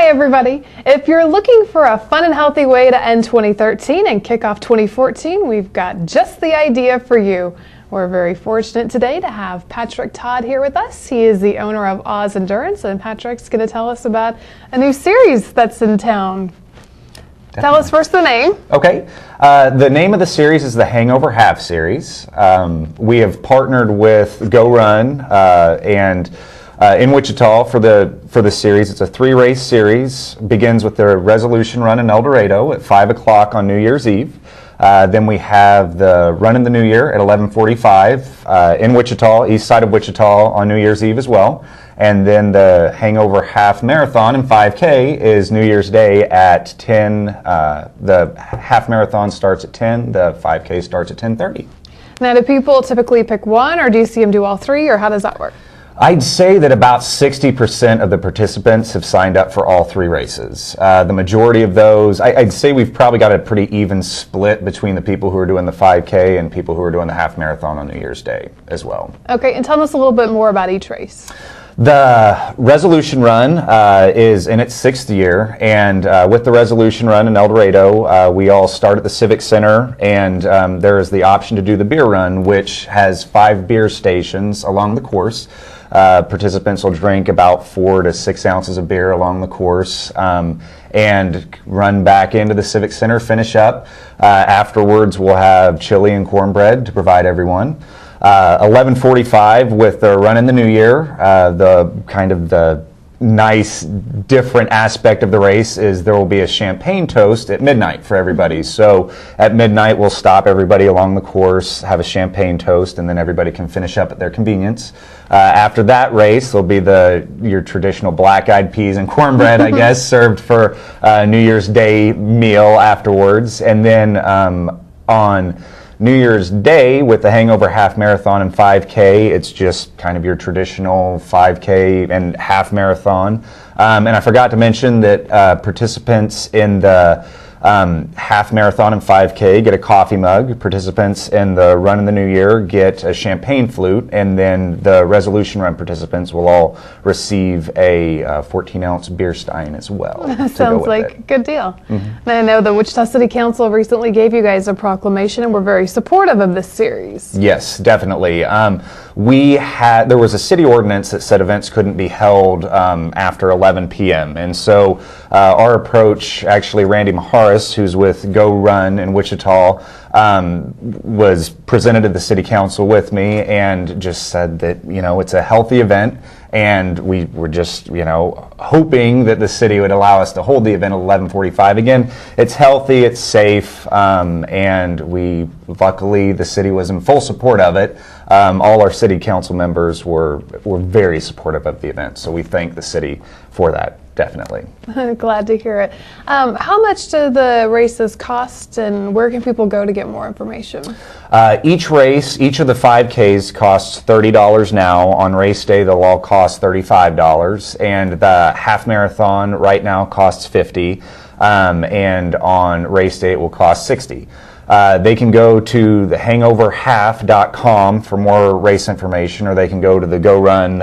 everybody. If you're looking for a fun and healthy way to end 2013 and kick off 2014, we've got just the idea for you. We're very fortunate today to have Patrick Todd here with us. He is the owner of Oz Endurance, and Patrick's going to tell us about a new series that's in town. Definitely. Tell us first the name. Okay. The name of the series is the Hangover Half Series. We have partnered with Go Run and in Wichita for the series. It's a 3-race series. Begins with the Resolution Run in El Dorado at 5 o'clock on New Year's Eve. Then we have the Run in the New Year at 11:45 in Wichita, east side of Wichita, on New Year's Eve as well. And then the Hangover Half Marathon and 5K is New Year's Day at 10. The half marathon starts at 10. The 5K starts at 10:30. Now, do people typically pick one, or do you see them do all three, or how does that work? I'd say that about 60% of the participants have signed up for all 3 races. The majority of those, I'd say we've probably got a pretty even split between the people who are doing the 5K and people who are doing the half marathon on New Year's Day as well. Okay, and tell us a little bit more about each race. The Resolution Run is in its 6th year, and with the Resolution Run in El Dorado, we all start at the Civic Center, and there is the option to do the beer run, which has 5 beer stations along the course. Participants will drink about 4 to 6 ounces of beer along the course and run back into the Civic Center, finish up. Afterwards, we'll have chili and cornbread to provide everyone. 11:45 with the Run in the New Year. The nice different aspect of the race is there will be a champagne toast at midnight for everybody. So at midnight we'll stop everybody along the course, have a champagne toast, and then everybody can finish up at their convenience. After that race there'll be your traditional black-eyed peas and cornbread, I guess, served for New Year's Day meal afterwards. And then on New Year's Day with the Hangover Half Marathon and 5K, it's just kind of your traditional 5K and half marathon. And I forgot to mention that participants in the half marathon and 5K get a coffee mug. Participants in the Run in the New Year get a champagne flute, and then the Resolution Run participants will all receive a 14-ounce beer stein as well. That sounds like a good deal. Mm-hmm. And I know the Wichita City Council recently gave you guys a proclamation, and we're very supportive of this series. Yes, definitely. There was a city ordinance that said events couldn't be held after 11 p.m. And so our approach, actually Randy Mahara, who's with Go Run in Wichita, was presented to the city council with me and just said that, it's a healthy event, and we were just, hoping that the city would allow us to hold the event at 11:45. Again, it's healthy, it's safe, and luckily the city was in full support of it. All our city council members were very supportive of the event, so we thank the city for that. Definitely. Glad to hear it. How much do the races cost, and where can people go to get more information? Each of the 5Ks costs $30 now. On race day, they'll all cost $35, and the half marathon right now costs $50, and on race day it will cost $60. They can go to thehangoverhalf.com for more race information, or they can go to the Go Run,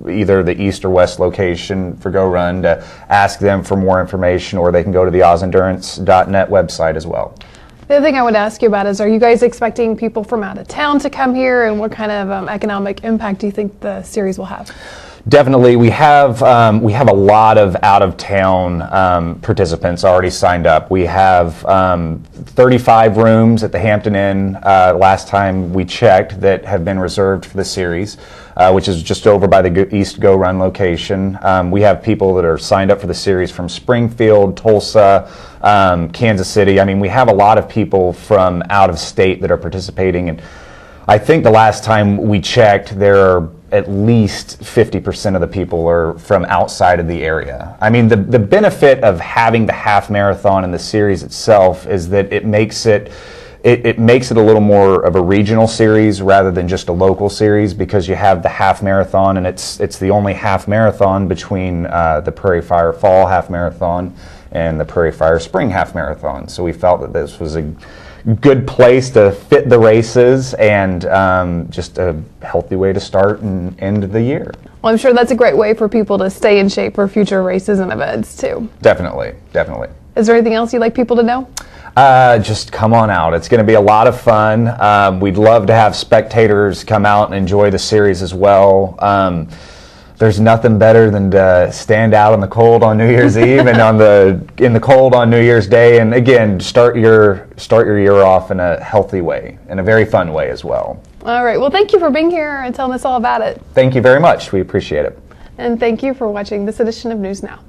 either the east or west location for Go Run, to ask them for more information, or they can go to the ozendurance.net website as well. The other thing I would ask you about is, are you guys expecting people from out of town to come here, and what kind of economic impact do you think the series will have? Definitely, we have a lot of out-of-town participants already signed up. We have 35 rooms at the Hampton Inn last time we checked that have been reserved for the series, which is just over by the East Go Run location. We have people that are signed up for the series from Springfield, Tulsa, Kansas City. I mean, we have a lot of people from out of state that are participating, and I think the last time we checked, there are at least 50% of the people are from outside of the area. I mean, the benefit of having the half marathon in the series itself is that it makes it a little more of a regional series rather than just a local series, because you have the half marathon, and it's the only half marathon between the Prairie Fire Fall half marathon and the Prairie Fire Spring half marathon. So we felt that this was a good place to fit the races, and just a healthy way to start and end the year. Well, I'm sure that's a great way for people to stay in shape for future races and events too. Definitely, definitely. Is there anything else you'd like people to know? Just come on out. It's going to be a lot of fun. We'd love to have spectators come out and enjoy the series as well. There's nothing better than to stand out in the cold on New Year's Eve and in the cold on New Year's Day, and again, start your year off in a healthy way, in a very fun way as well. All right. Well, thank you for being here and telling us all about it. Thank you very much. We appreciate it. And thank you for watching this edition of News Now.